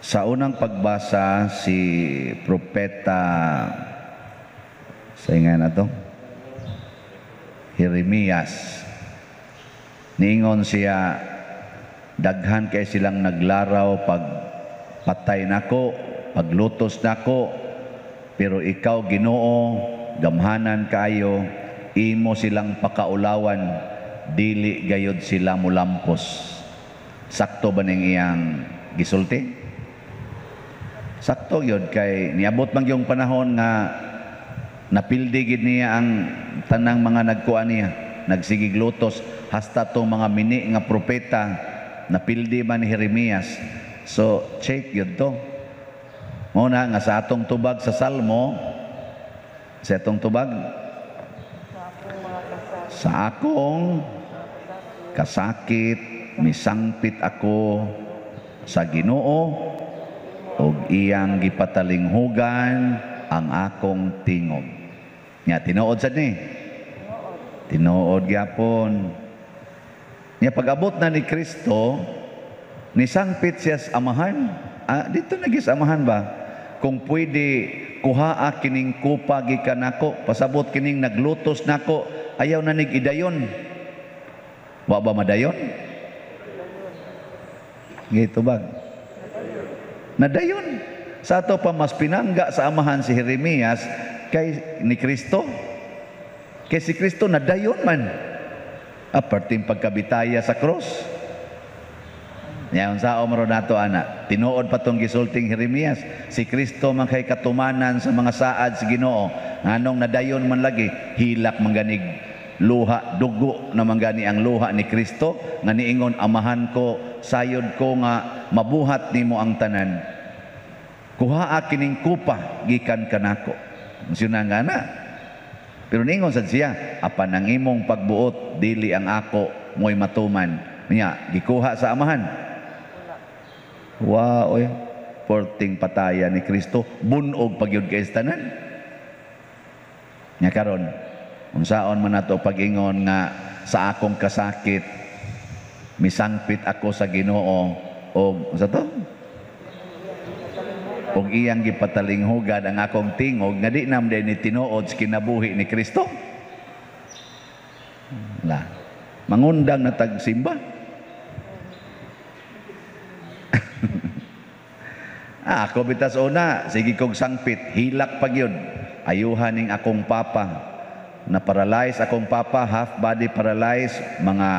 Sa unang pagbasa, si Propeta, sa nga na to, Jeremias, niingon siya, daghan kay silang naglaraw pag patay nako, paglutos nako, pero ikaw Ginoo, gamhanan kayo, imo silang pakaulawan, dili gayud sila mulampos. Sakto ba ning iyang gisulti? Sakto yun, kay niabot man yung panahon nga napildi gid niya ang tanang mga nagkuan niya, nagsigig lutos, hasta tong mga mini nga propeta napildi man ni Jeremias. So check yun to. Muna nga sa atong tubag sa Salmo, sa atong tubag, sa akong kasakit misangpit ako sa Ginoo, og iyang gipatalinghugan ang akong tingog. Nya tinuod sad ni. Tinuod gyapon. Nya pag-abot na ni Kristo, nisangpit siya sa amahan. Dito nagis amahan ba? Kung pwede kuhaa kining kupa gikan nako, pasabot kining naglutos nako, ayaw na nig idayon. Wa ba madayon? Gito ba? Nadayon. Sa ato pa mas pinangga sa amahan si Jeremias kay ni Kristo. Kay si Kristo nadayon man. Aparting pagkabitaya sa cross. Yan sa omro nato ana. Tinuod pa tong gisulting Jeremias. Si Kristo man kay katumanan sa mga saad sa Ginoo. Nganong nadayon man lagi, hilak man ganig luha, dugo na man gani ang luha ni Kristo nga niingon, amahan ko, sayod ko nga mabuhat nimo ang tanan. Kuhaa kining kupa gikan kanako. Sina nga na. Pero niingon sad siya, apan ang imong pagbuot dili ang ako mo'y matuman. Nya gikuha sa amahan. Wow, porting pataya ni Kristo, bunog pagyud kay tanan. Nya karon, unsaon man nato pag-ingon nga sa akong kasakit misangpit ako sa Ginoo og sa to og iyang gipatalinghugan ang akong tingog nga di nam ni tinuod sa kinabuhi ni Kristo. La mangundang na tagsimba. Ako bitas una, sige kog sangpit, hilak pagyud. Ayuhan ning akong papa. Na-paralyze akong papa, half body paralyzed, mga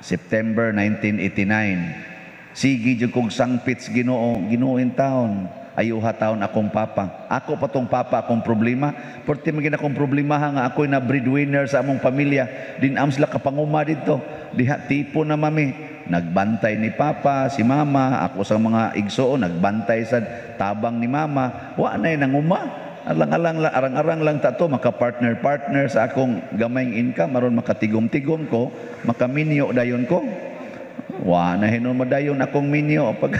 September 1989. Sige jud kog sangpit sa Ginoo, Ginooin taon. Ayuha taon akong papa. Ako pa tong papa akong problema. Porti magin akong problema nga ako'y na breadwinner sa among pamilya. Dinam sila kapanguma dito. Diha tipo na mami. Nagbantay ni papa, si mama, ako sa mga igsoon, nagbantay sa tabang ni mama. Wa na nanguma. Arang-arang lang tato, maka-partner sa akong gamayng income, maron makatigom-tigom ko, makaminyo dayon ko. Wa na hinon madayon akong minyo pag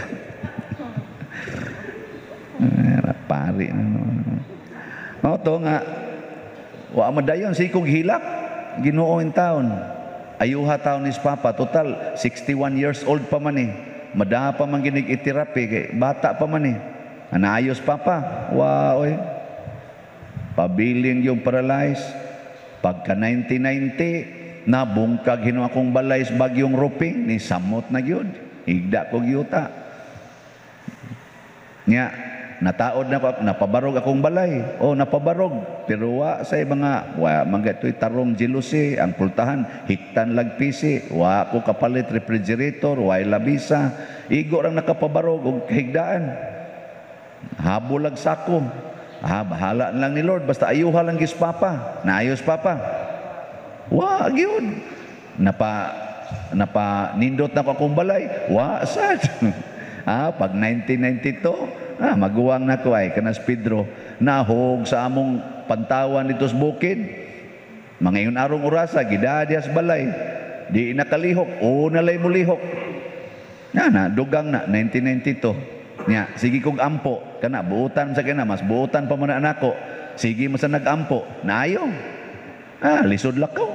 pari mao to nga wa madayon si kog hilak Ginoo in taon. Ayuha taon ni papa, total 61 years old pa man Mada pa man ginig iterapi kay bata pa man Anaayos papa. Wow, pabiling yung paralyzed. Pagka 1990, nabungkag hino akong balay sa bagyong Ruping, ni samot na gyud. Higda ko gyuta. Nya, nataod na ako, napabarog akong balay. Napabarog. Pero wa say mga, magatoy tarong jealousy, ang pultahan, hiktan lagpisi, wa ko kapalit refrigerator, wa labisa. Igo rang nakapabarog og kahigdaan. Habulag sako. Bahala lang ni Lord, basta ayuha lang gis papa. Naayos papa. Wa gyud. Napa nindot na ko akong balay. Wa sad. Pag 1992, maguwang na ko kanas Pedro. Nahog sa among pantawan dito sa bukid. Mga ingon arong orasa, gidadias balay. Di nakalihok, nalay mo lihok. Dugang na, 1992. Nya, sige kog ampo, kana buutan sa kana, mas buutan pa man anako. Sige mo sa nagampo, naayo. Lisod lakaw.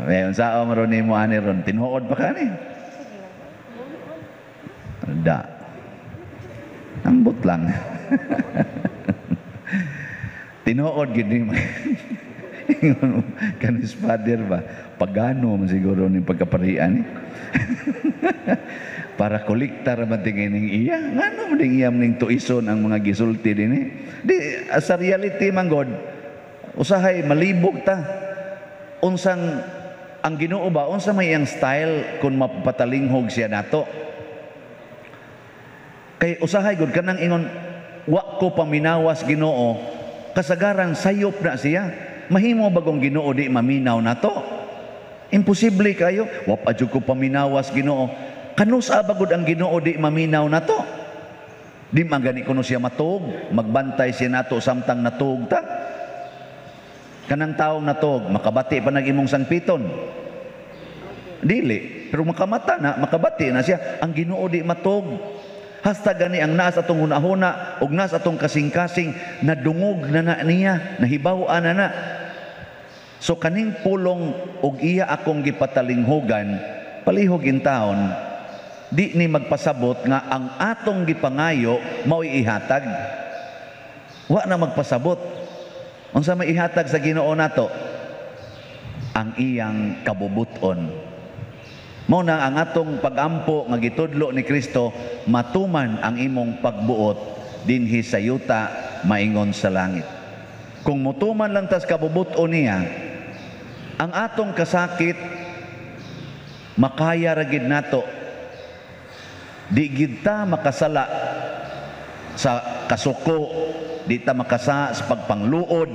Ayon sa maron nimo ani ron, tinuod pa kani. Da. Ambot lang. Tinuod gini kanis father ba pagano man siguro ni pagkaparian para kolektar man tingin ning iya ngano man ding iyam ning tuison ang mga gisulti dinhi di sa reality man god usahay malibog ta unsang ang Ginoo ba unsa may iyang style kung mapatalinghog siya nato kay usahay gud kanang ingon wa ko paminawas Ginoo kasagaran sayop na siya mahimo bagong Ginoo di maminaw nato imposible kayo wa pa jud ko paminawas Ginoo kanusa bagud ang Ginoo di maminaw nato di magani kuno siya matug magbantay siya nato samtang natug ta kanang taong natug makabati pa nag-imong sangpiton dili pero makamata na makabati na siya ang Ginoo di matug hasta gani ang naas atong hunahuna ug naas atong kasing-kasing nadungog na niya nahibaw-an na so kaning pulong ug iya akong gipatalinghogan palihog in taon di ni magpasabot nga ang atong gipangayo mao ihatag wa na magpasabot unsa may ihatag sa Ginoo nato ang iyang kabubuton mao na ang atong pagampo nga gitudlo ni Kristo matuman ang imong pagbuot dinhi sa yuta maingon sa langit kung mutuman lang tas kabubuton niya ang atong kasakit makaya ra gid nato di gid ta makasala sa kasuko di ta makasa sa pagpangluod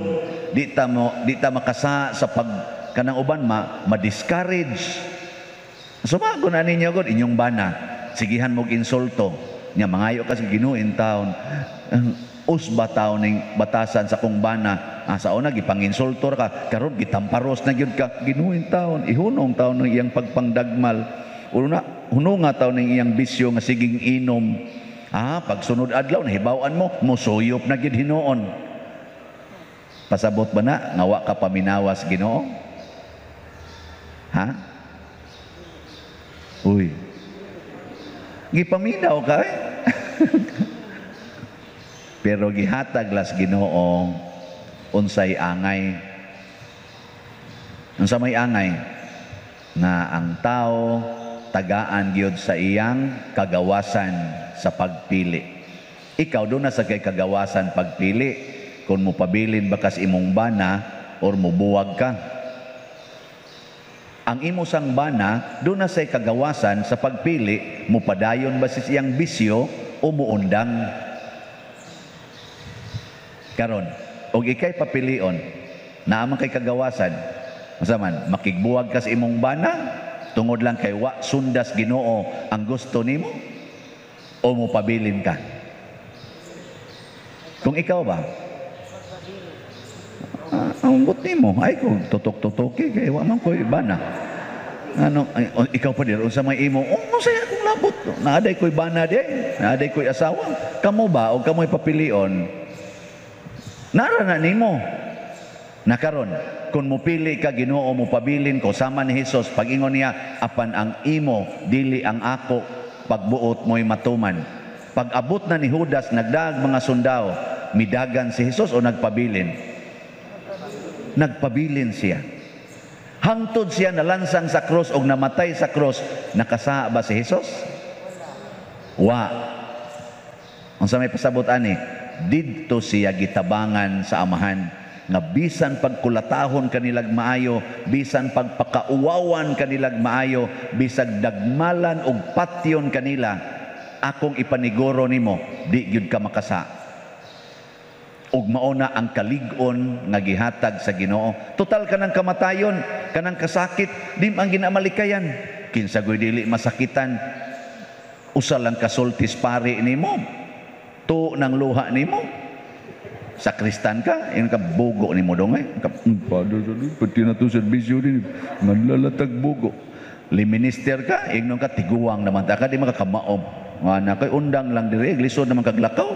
di ta makasa sa pag kanang uban ma-discourage sumago na ninyo god inyong bana sigihan mog insulto nya mangayo kasi ginuin taon usba taon ning batasan sa kong bana sa una gipanginsulto ka karon gitamparos na gyud ka ginuin taon ihunong taon ng iyang pagpangdagmal una hununga taon ng iyang bisyo nga siging inom pag sunod adlaw nahibaw-an mo musuyop na gyud hinuon pasabot ba na nga wa ka paminawas Ginoo ha uy gipaminaw ka pero gihatag las Ginoo unsay angay unsa may angay na ang tao tagaan gyud sa iyang kagawasan sa pagpili ikaw do na sa kay kagawasan pagpili kung mopabilin ba kas imong bana or mubuwag ka ang imo sang bana doon na say kagawasan sa pagpili mupadayon ba siyang bisyo o muundang karon og ikay papilion naa man kay kagawasan masaman makigbuwag ka sa imong bana tungod lang kay wa sundas Ginoo ang gusto nimo o mupabilin ka kung ikaw ba ang buti mo ay kung tutok-tutoki kay wa man koy bana ikaw pa dir unsa may imo unsay akong labot naaday koy bana di naaday koy asawa kamo ba o kamoy papilion nara na nimo nakaron kung mupili ka Ginoo mo pabilin ko sama ni Hesus pag-ingon niya apan ang imo dili ang ako pagbuot mo'y matuman pag abot na ni Judas nagdag mga sundao midagan si Hesus o nagpabilin nagpabilin siya hangtod siya nalansang sa krus o namatay sa krus nakasa ba si Hesus wa unsa may pasabot ani didto siya gitabangan sa amahan nga bisan pagkulatahon kanilag maayo bisan pagpakauwawan kanilag maayo bisag dagmalan og patyon kanila akong ipaniguro nimo di gyud ka makasa ug mauna ang kalig-on nga gihatag sa Ginoo total kanang kamatayon kanang kasakit di ang ginamalikayan kinsa goy dili masakitan usa lang kasultis pare nimo to nang luha nimo sakristan ka in ka bugo nimo dongay padre pati na to serbisyo din naglalatag bugo liminister ka ingnon ka tiguwang naman ta ka di makakamaom ana kay undang lang diri lisod naman kaglakaw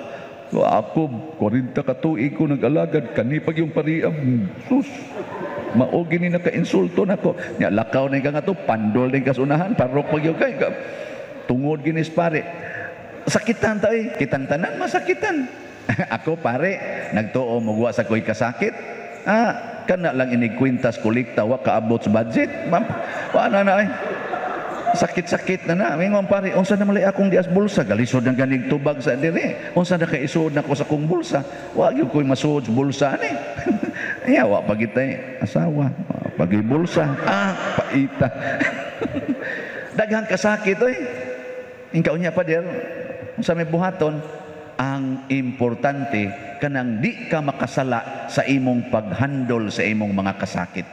ako 40 ka tuig ko nag-alagad kani pag yung pariam sus mao gini naka-insulto nako nya lakaw na ka nga to pandol din kasunahan parok pag yung kay tungod ginis pare Sakitan ta kitang tanan masakitan. Ako pare, nagtuo mo guwa sa ko'y kasakit. Kana lang ini kwintas kolekta wa kaabot sa budget. Wa na sakit-sakit na. Mingon pare, unsa na malay akong dias bulsa? Galisod ng ganig tubag sa dire. Unsa na kay isuod nako sa kong bulsa? Wa gyud ko'y masuod sa bulsa ani. Iya wa pagitay asawa, pagi bulsa. Paita. Daghang kasakit Ingkaw niya pa der. Unsa may buhaton? Ang importante kanang di ka makasala sa imong paghandol sa imong mga kasakit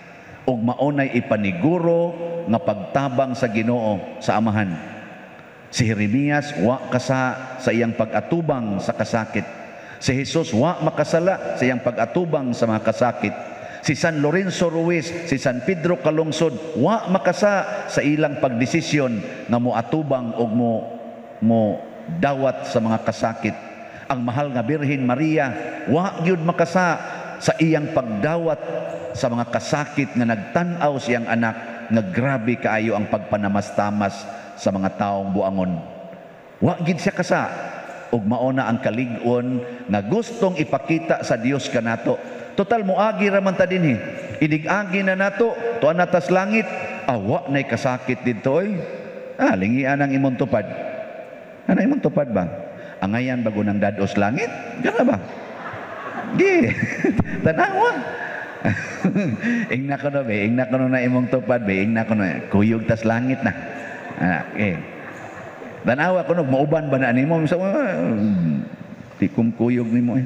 ug maunay ipaniguro nga pagtabang sa Ginoo sa amahan. Si Jeremias wa kasa sa iyang pag-atubang sa kasakit. Si Jesus wa makasala sa iyang pag-atubang sa mga kasakit. Si San Lorenzo Ruiz, si San Pedro Calungsod wa makasa sa ilang pagdesisyon nga moatubang ug mo dawat sa mga kasakit. Ang mahal nga Birhen Maria wa gyud makasa sa iyang pagdawat sa mga kasakit nga nagtan-aw siyang anak nga grabe kaayo ang pagpanamastamas sa mga taong buangon. Wa gid siya kasa ug mauna ang kalig-on nga gustong ipakita sa Dios kanato. Total moagi ra man ta dinhi. Inig-agi na nato tuan natas langit. Wa nay kasakit didto lingian ang imong tupad. Ano imong tupad ba? Angayan bago ng dados langit? Gana ba? Di. Tanawa. Ingna ko na be, ingna ko na imong tupad be, ingna ko na kuyog tas langit na. Tanawa ko mauban ba na nimo? Tikum kuyog nimo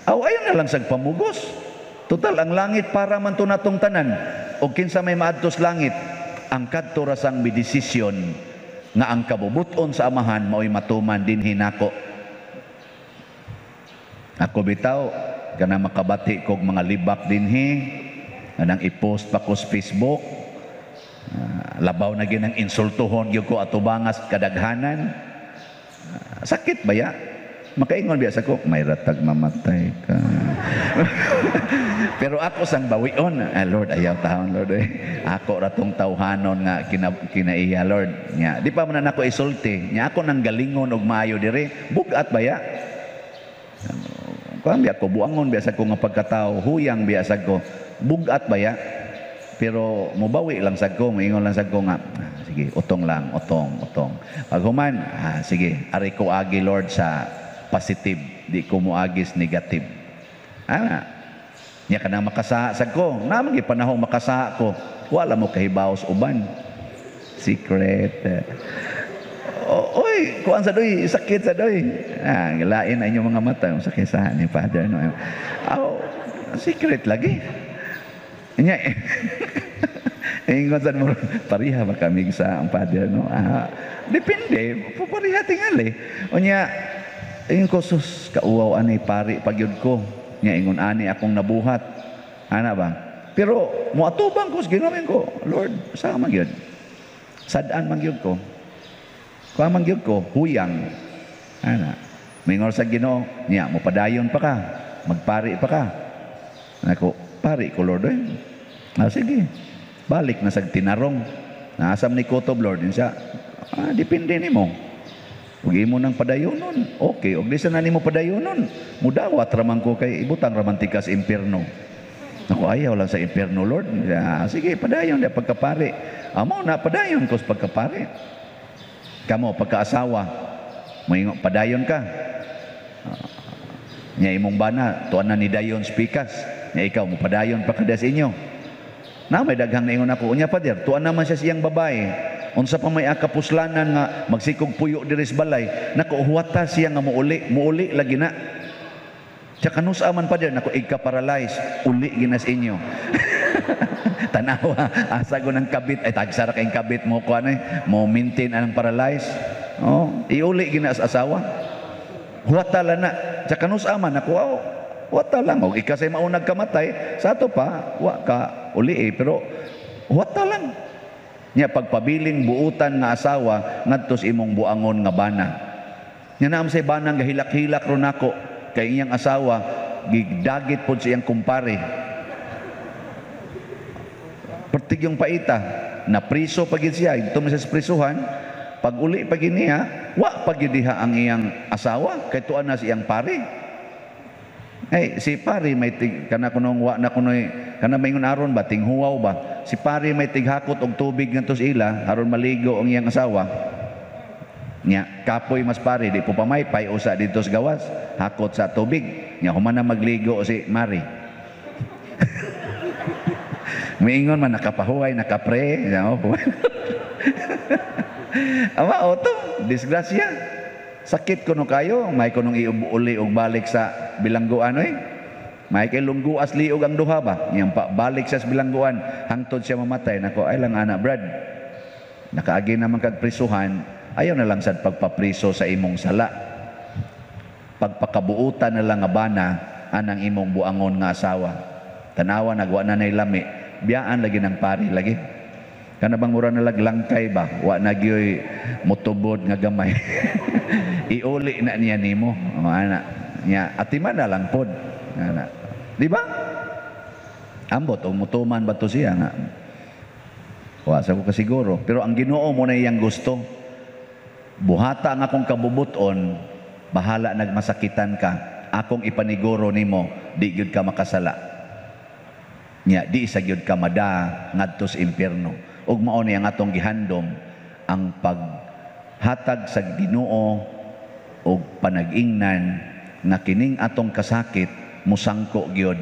ayon na lang sag pamugos. Total ang langit para man to natong tanan. O kinsa may maadtos langit, ang kadto ra sang midesisyon nga ang kabubuton sa amahan mao'y matuman din hinako. Ako bitaw kana makabati kog mga libak dinhi kanang i-post pa ko sa Facebook. Labaw na gyud ang insultuhon gyud ko atubangas kadaghanan. Sakit ba ya? Makaingon biya sa ko, may ratag mamatay ka. Pero ako sang bawion, Lord, ayaw taon, Lord. Ako ratong tawhanon nga kinaiya, Lord. Di pa man ako isulti. Ako nang galingon og maayo dire. Bugat ba ya? Kuan biya ko, buangon biya sa ko nga pagkatao. Huyang biya sa ko. Bugat ba ya? Pero mubawi lang sa ko, maingon lang sa ko nga, sige, utong lang, utong. Pag human, sige, ari ko agi, Lord, sa positive, di ko muagis negative. Nya kanang makasa sa ko, naman gi panahon makasa ko, wala mo kahibaos uban. Secret. Oy, kuan sa doy, sakit sa doy. Lain na inyong mga mata, sakit sa ni Father no. Secret lagi. Nya ingon sa mo pariha ba kami sa ang Father no. Depende, pariha tingali. Unya ingon ko sus kauwaw ani pari pagyud ko nya ingon ani akong nabuhat ana ba pero moatubang ko sa Ginoo ko Lord sa man gyud sad-an man gyud ko kuha man gyud ko huyang ana mingon sa Ginoo nya mopadayon pa ka magpari pa ka nako pari ko Lord sige balik na sa tinarong naasam ni kutob Lord siya depende nimo ug imo nang padayonon, okay. Ug di sa na nimo padayonon, mudawat raman ko kay ibutang raman tikas impierno. Ako ayaw lang sa impierno, Lord. Sige, padayon na pagkapari. Amo na padayon ko sa pagkapari. Kamo pagkaasawa, mo padayon ka. Nya imong bana, tuan na ni dayon spikas. Nya ikaw mo padayon pa kada sa inyo. Na may daghang naingon ako, unya pader, tuan naman siya siyang babae. Unsa pa may akapuslanan nga magsikog puyo diri sa balay, nakuhuwata siya nga muuli lagi na. Tsaka nusaman pa din, nako igka-paralyze, uli ginas inyo. Tanawa, asa ko ng kabit, tagsara kayong kabit mo ko mo maintain anang paralyze. Iuli ginas asawa. Huwata lang na, tsaka nusaman, nako huwata lang. O ikasay maunag kamatay, sa ato pa, wa ka uli pero huwata lang. Nya pagpabiling buutan nga asawa ngadtos imong buangon nga bana. Nya naam say banang gahilak-hilak ron nako kay iyang asawa gigdagit pod sa iyang kumpare. Pertig yung paita na priso pagid siya ito sa prisuhan Pag uli pag niya, wa pag diha ang iyang asawa kay tuan na siyang pari. Ay, si pari may kana kunong wa na kunoy kana maingon aron ba tinghuwaw ba. Si pari may tighakot og tubig ngadto sa ila aron maligo ang iyang asawa. Nya kapoy mas pari di po pamaypay usa dito sa gawas, hakot sa tubig. Nya human na magligo si Mari. Miingon man nakapahuway, nakapre, ama oto, disgrasya. Sakit kuno kayo, may kunong iuli og balik sa bilangguan oy. May kay lungguas liog ang duha ba? Yang pa balik sa bilangguan hangtod siya mamatay nako ay lang ana Brad. Nakaagi naman kag prisuhan, ayaw na lang sad pagpapriso sa imong sala. Pagpakabuutan na lang nga bana anang imong buangon nga asawa. Tanawa nagwa na nay lami, biyaan lagi ng pari lagi. Kana bang mura na laglangkay ba? Wa na gyoy motubod nga gamay. Iuli na niya nimo, ana. Nya atiman na lang pod. Ana. Di ba? Ambot o mutuman ba to siya nga? Wa sa ko kasiguro, pero ang Ginoo mo na iyang gusto. Buhata ang akong kabubuton, bahala nagmasakitan ka. Akong ipaniguro nimo, di gyud ka makasala. Nya di sa gyud ka mada ngadto sa impierno. Ug mao ni ang atong gihandom ang paghatag sa Ginoo og panag-ingnan na kining atong kasakit musangko gyud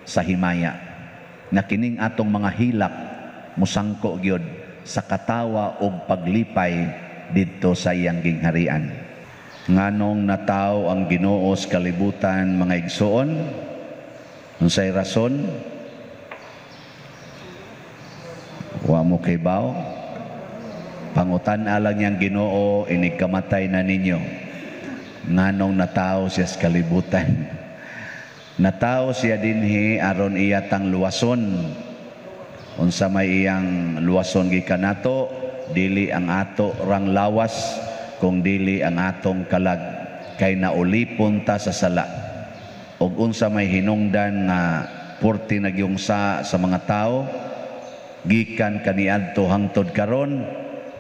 sa himaya. Na kining atong mga hilak musangko gyud sa katawa og paglipay didto sa iyang gingharian. Nganong nataw ang Ginoo sa kalibutan mga igsoon? Unsay rason? Wa mo kay baw. Pangutan-a lang niyang Ginoo, inigkamatay na ninyo. Nganong nataw siya sa kalibutan. Nataw siya dinhi aron iya tang luwason. Unsa may iyang luwason gikan nato, dili ang ato rang lawas, kung dili ang atong kalag. Kay naulipon ta sa sala. Og unsa may hinungdan nga purti nagyungsa sa mga tao, gikan kaniadto hangtod karon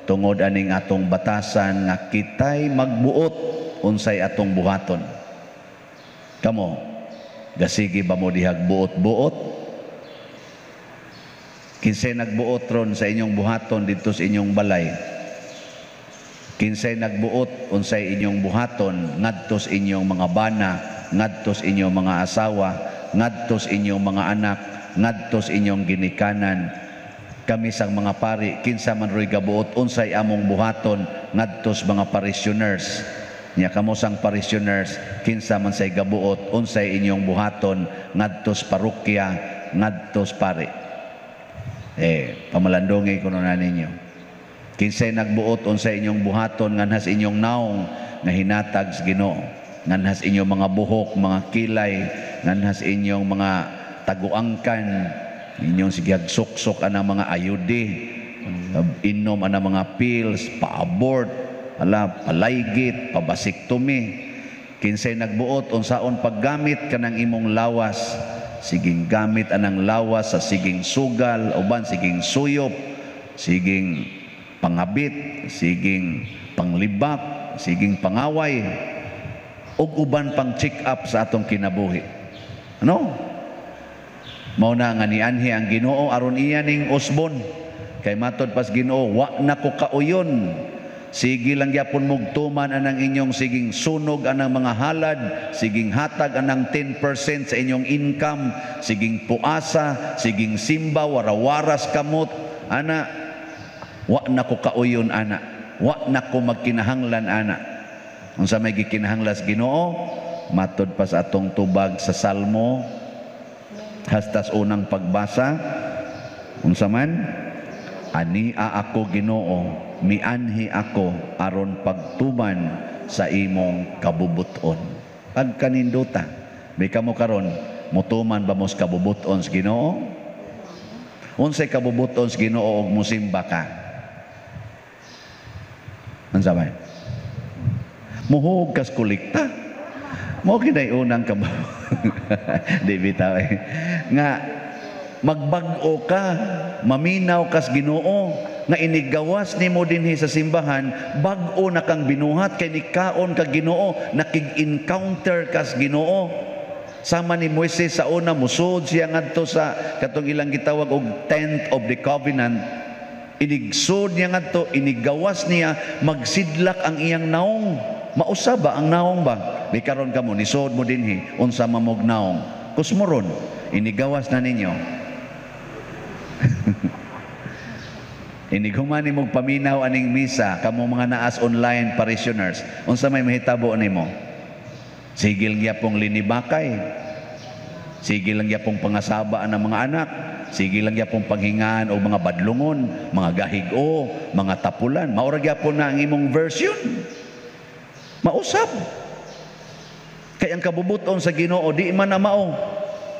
tungod aning atong batasan nga kitay magbuot unsay atong buhaton. Kamo gasigi ba mo dihag buot-buot? Kinsay nagbuot ron sa inyong buhaton dito sa inyong balay? Kinsay nagbuot unsay inyong buhaton ngadto sa inyong mga bana, ngadto sa inyong mga asawa, ngadto sa inyong mga anak, ngadto sa inyong ginikanan? Kami sang mga pari, kinsa man roy gabuot unsay among buhaton ngadto sa mga parishioners. Nya kamo sang parishioners, kinsa man say gabuot unsay inyong buhaton ngadto sa parokya, ngadto sa pari. Pamalandongi kuno na ninyo. Kinsay nagbuot unsay inyong buhaton nganhas inyong naong nga hinatag sa Ginoo, nganhas inyong mga buhok, mga kilay, nganhas inyong mga taguangkan, inyong sigyag suksok anang mga ayudi, inom anang mga pills, pa-abort, palaygit, pabasiktomi. Kinsay nagbuot unsaon paggamit kanang imong lawas, siging gamit anang lawas sa siging sugal, uban siging suyop, siging pangabit, siging panglibak, siging pangaway, ug uban pang check up sa atong kinabuhi. Ano? Mao na nga nianhi ang Ginoo aron iya ning usbon. Kay matod pas Ginoo, wa na ko kauyon. Sige lang gyapon mugtuman anang inyong siging sunog anang mga halad, siging hatag anang 10% sa inyong income, siging puasa, siging simba, warawaras kamot, ana, wa na ko kauyon ana. Wa na ko magkinahanglan ana. Unsa may gikinahanglas Ginoo? Matod pas atong tubag sa Salmo, hastas unang pagbasa, unsa man, ania ako Ginoo, mianhi ako aron pagtuman sa imong kabubuton. Pagkaninduta, may kamo karon, mutuman ba mo sa kabubuton sa Ginoo? Unsay kabubuton sa Ginoo og musimba ka? Unsa man? Muhug kas kolekta. Mo kinay unang di bitaw nga magbag-o ka, maminaw kas Ginoo, nga inigawas nimo dinhi sa simbahan, bag-o na kang binuhat kay nikaon ka Ginoo, nakig-encounter kas Ginoo. Sama ni Moises sa una, musod siya ngadto sa katong ilang gitawag og tent of the covenant. Inigsod niya ngadto, inigawas niya, magsidlak ang iyang naong. Mausa ba ang naong ba? Di karon kamo nisod mo dinhi unsa mamog naong. Kusmoron, inigawas na ninyo. Inighuman nimong paminaw aning misa kamo mga naas online parishioners. Unsa may mahitabo nimo? Sigil gyapong linibakay. Sigil lang gyapong pangasabaan ng mga anak. Sigil lang gyapong panghingaan o mga badlungon, mga gahigo, mga tapulan. Maura gyapon na ang imong version. Mausap. Kay ang kabubuton sa Ginoo di man na mao.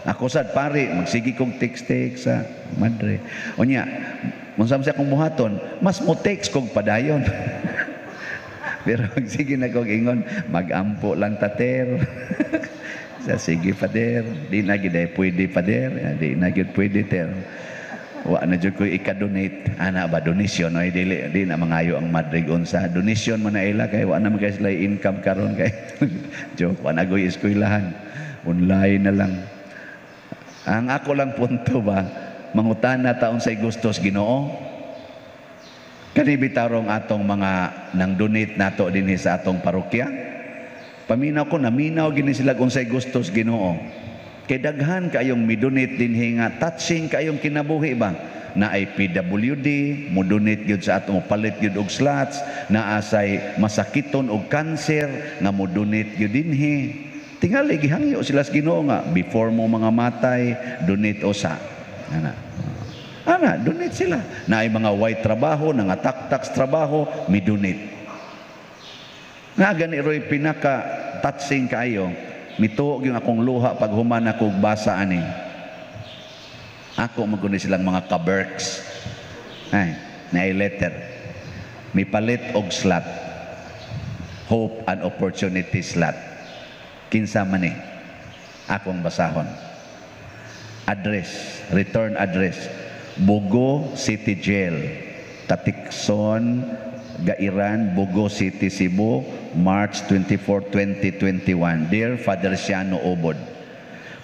Ako sad pare, magsigi kong text sa madre. Unya, unsam siya kong buhaton, mas mo text kong padayon. Pero sige na kong ingon, magampo lang tater. Sa sige pader, di na gid pwede pader, di na gid pwede ter. Wa na jud ko ika-donate, ana ba donation ay di na mangayo ang madre unsa. Donation man na ila kay wa na magay sila income karon kay. Joke, wa na goy eskwelahan. Online na lang. Ang ako lang punto ba, mangutana taon sa gustos Ginoo. Kani bitarong atong mga nang donate nato dinhi sa atong parokya. Paminaw ko, naminaw gini sila kung sa'y gustos Ginoo. Kay daghan kayong midonate dinhi nga touching kayong kinabuhi ba? Na ay PWD, mo donate gyud sa atong palit gyud og slots, na asay masakiton og cancer nga mo donate gyud dinhi. Tingali gihangyo sila sa Ginoo nga before mo mga matay, donate usa. Ana, donate sila. Na ay mga white trabaho, nga tax trabaho, mi donate. Nga gani roy pinaka touching kayo, mituog yung akong luha pag human ako basa ani. Ako maguni silang mga kaberks. Ay, na letter. Mi palit og slot. Hope and opportunity slot. Kinsa man ni akong basahon. Address, return address, Bugo City Jail, Tatikson, Gairan, Bugo City, Cebu, March 24, 2021. Dear Father Siano Obod,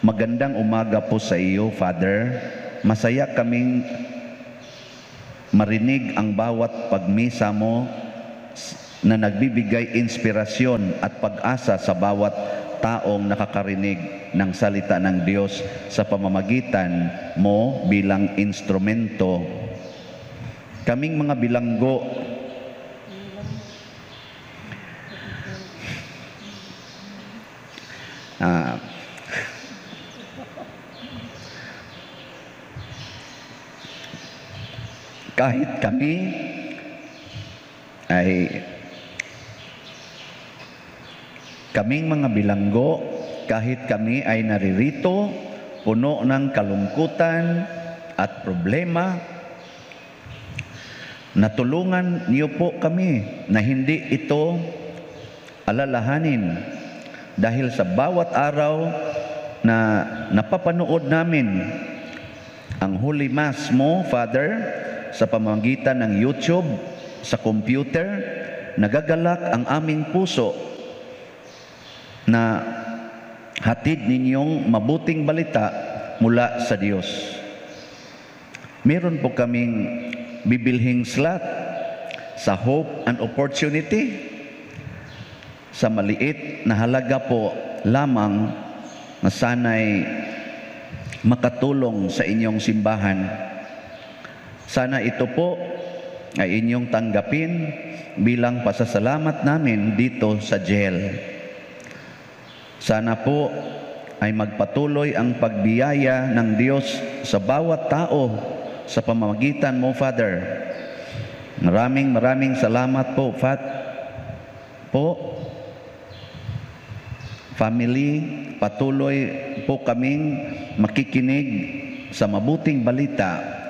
magandang umaga po sa iyo, Father. Masaya kaming marinig ang bawat pagmisa mo na nagbibigay inspirasyon at pag-asa sa bawat taong nakakarinig ng salita ng Diyos sa pamamagitan mo bilang instrumento. Kaming mga bilanggo kahit kami ay kaming mga bilanggo, kahit kami ay naririto, puno ng kalungkutan at problema, natulungan niyo po kami na hindi ito alalahanin dahil sa bawat araw na napapanood namin ang Holy Mass mo, Father, sa pamamagitan ng YouTube, sa computer, nagagalak ang aming puso na hatid ninyong mabuting balita mula sa Diyos. Meron po kaming bibilhing slot sa Hope and Opportunity sa maliit na halaga po lamang na sana'y makatulong sa inyong simbahan. Sana ito po ay inyong tanggapin bilang pasasalamat namin dito sa jail. Sana po ay magpatuloy ang pagbiyaya ng Diyos sa bawat tao sa pamamagitan mo, Father. Maraming salamat po, family, patuloy po kaming makikinig sa mabuting balita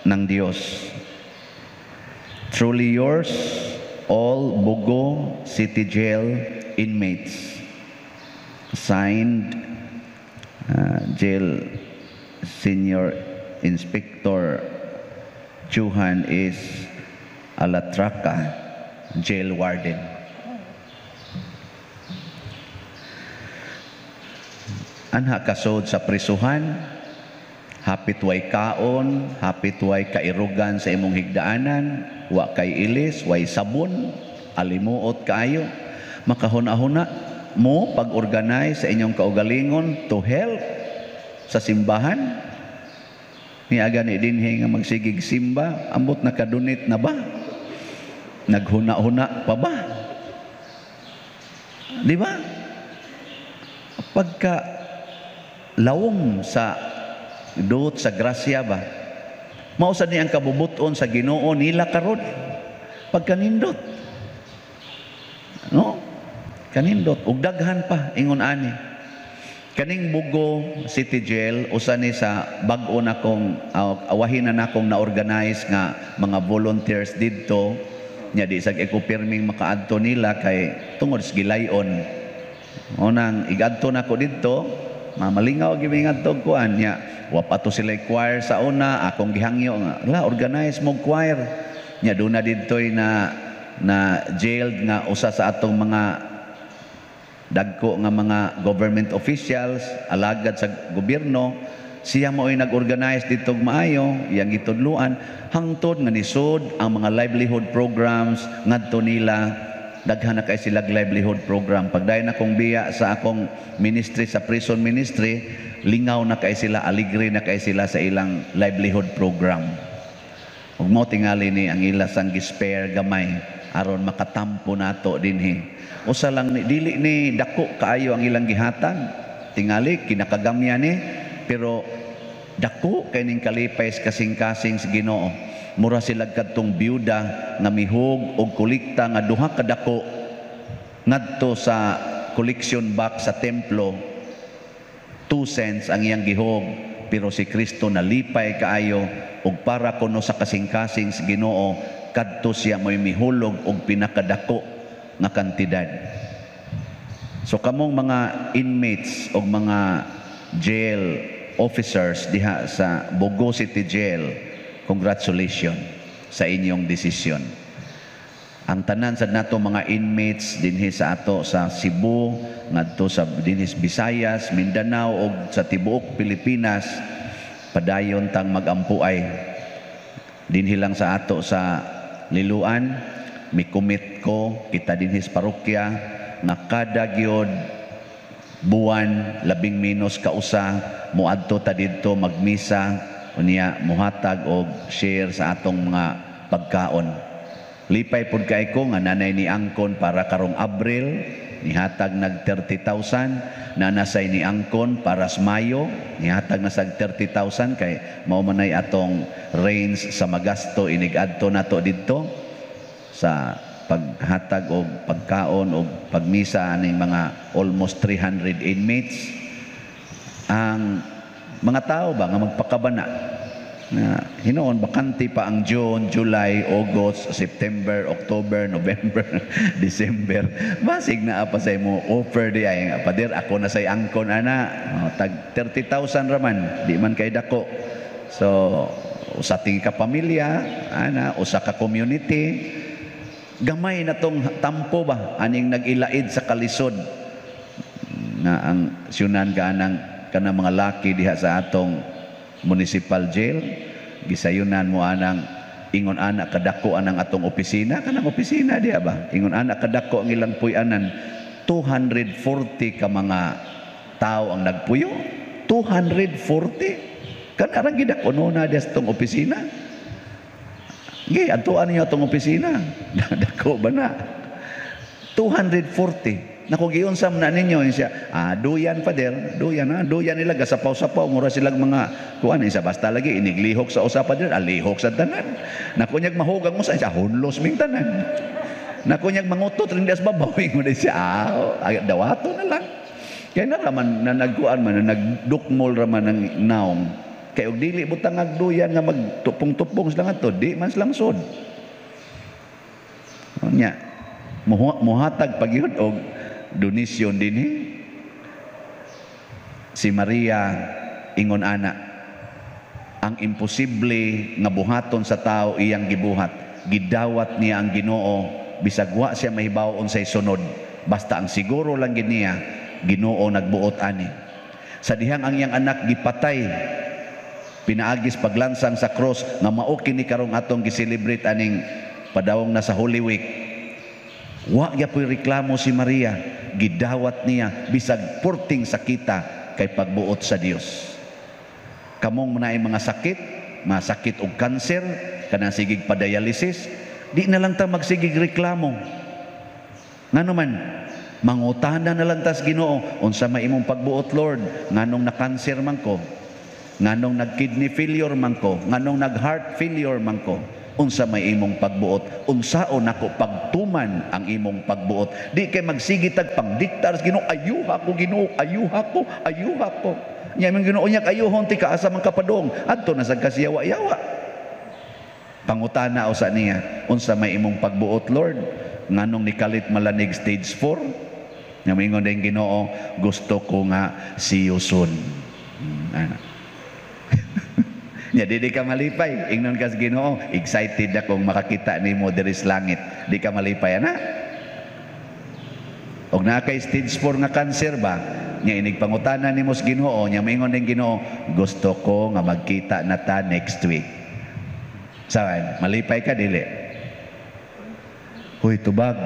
ng Diyos. Truly yours, all Bugo City Jail inmates. Signed, Jail Senior Inspector Johan is Alatraca, jail warden. Anha kasod sa prisuhan, hapit way kaon, hapit way kairugan sa imong higdaanan, wa kay ilis, way sabon, alimuot kaayo, makahuna-huna mo pag-organize sa inyong kaugalingon to help sa simbahan. Niaga ni dinhi nga magsigig simba, ambot nakadunit na ba? Naghuna-huna pa ba? Di ba? Pagka lawom sa duot sa grasya ba, mausad ni ang kabubuton sa Ginoo nila karon pagkanindot, no? Kanindot ug daghan pa ingon ani kaning Bugo City Jail. Usa ni sa bag-o na kong awahin na nakong na-organize nga mga volunteers didto nya di sag ikupirming makaadto nila kay tungod sa gilayon. Unang igadto nako didto, mamalingaw gimi ngadto kuan nya wa pa to sila choir sa una, akong gihangyo nga la organize mo choir nya duna didtoy na jailed nga usa sa atong mga dagko nga mga government officials, alagad sa gobyerno. Siya mo ay nag-organize dito maayo, iyang gitudluan hangtod nga nisod ang mga livelihood programs ngadto nila. Daghan na kay sila livelihood program. Pagdayon akong biya sa akong ministry sa prison ministry, lingaw na kay sila, aligre na kay sila sa ilang livelihood program. Ug mo tingali ni ang ila sang gispare gamay aron makatampo nato dinhi. Usa lang ni dili ni dako kaayo ang ilang gihatag, tingali kinakagamya ni, pero dako kay ning kalipay sa kasing-kasing sa Ginoo. Mura sila kadtong biyuda nga mihug og kolekta nga duha ka dako ngadto sa collection box sa templo. 2 cents ang iyang gihog, pero si Kristo nalipay kaayo og para kuno sa kasing-kasing sa Ginoo kadto siya mo'y mihulog og pinakadako nga kantidad. So kamong mga inmates og mga jail officers diha sa Bugo City Jail, congratulations sa inyong desisyon. Ang tanan sa nato mga inmates dinhi sa ato sa Cebu, ngadto sa dinhi sa Visayas, Mindanao ug sa tibuok Pilipinas, padayon tang magampuay. Dinhi lang sa ato sa Liluan, mikumit ko kita dinhi sa parokya nga kada gyud buwan 11 kausa muadto ta didto magmisa unya muhatag og share sa atong mga pagkaon. Lipay pud kay ko nga nanay ni angkon para karong Abril nihatag nag 30,000, nanasay ni angkon para sa Mayo nihatag na sag 30,000 kay mao manay atong range sa magasto inig-adto nato didto sa paghatag og pagkaon og pagmisa aning mga almost 300 inmates. Ang mga tao ba nga magpakabana na hinoon bakante pa ang June, July, August, September, October, November, December. Basig na apa sa imo offer di ay pader ako na say angkon ana tag 30,000 raman di man kay dako. So usa ting ka pamilya ana usa ka community gamay na tong tampo ba aning nag-ilaid sa kalisod na ang syunan kanang mga laki diha sa atong municipal jail. Gisayunan mo anang ingon anak kadako anang atong opisina, kanang opisina diha ba ingon anak kadako ang ilang puy-anan. 240 ka mga tao ang nagpuyo. 240 kanarang gidako na diha sa tong opisina. Gi adtuan niyo atong opisina. Dako ba na? 240. Nako giunsam na ninyo siya. Duyan pader, duyan nila gasapaw-sapaw mura silang mga kuan isa basta lagi iniglihok sa usa pader, alihok sa tanan. Nako nyag mahugang mo sa siya hunlos ming tanan. Nako nyag mangutot rin das babaw ingon siya. Dawato na lang. Kaya na raman na nagkuan man na nagdukmol raman ng naong. Kay og dili butang agduyan nga magtupong-tupong sila ngadto, di man silang sod. Nya muhatag pagyud og donasyon dinhi. Si Maria ingon ana, ang imposible nga buhaton sa tao iyang gibuhat. Gidawat niya ang Ginoo bisag wa siya mahibaw unsay sunod. Basta ang siguro lang gid niya, Ginoo nagbuot ani. Sa dihang ang iyang anak gipatay, pinaagis paglansang sa cross nga mao kini karong atong giselebrate aning padawong na sa Holy Week. Wa gyapon reklamo si Maria, gidawat niya bisag purting sakita kay pagbuot sa Dios. Kamong manay mga sakit og kanser, kanang sigig pa-dialysis, di na lang ta magsigig reklamo. Ngano man, mangutana na lang tas Ginoo, unsa may imong pagbuot Lord, nganong na-cancer man ko, nganong nag-kidney failure man ko, nganong nag-heart failure man ko, unsa may imong pagbuot, unsaon ako pagtuman ang imong pagbuot. Di kay magsigitag pangdiktar sa Ginoo, ayuha ko Ginoo, ayuha ko. Nya imong Ginoo nya ayuhon ti kaasa man kapadong, adto na sa kasiyawa-yawa. Pangutana usa niya, unsa may imong pagbuot Lord, nganong nikalit malanig stage 4? Nya moingon ding Ginoo, gusto ko nga see you soon. Nya di ka malipay, ingnon ka sa Ginoo, excited akong makakita nimo diri sa langit. Di ka malipay ana. Og na kay stage 4 nga cancer ba, nya inig pangutana nimo sa Ginoo, nya moingon ding Ginoo, gusto ko nga magkita na ta next week. Saan? Malipay ka dili? Huy, tubag.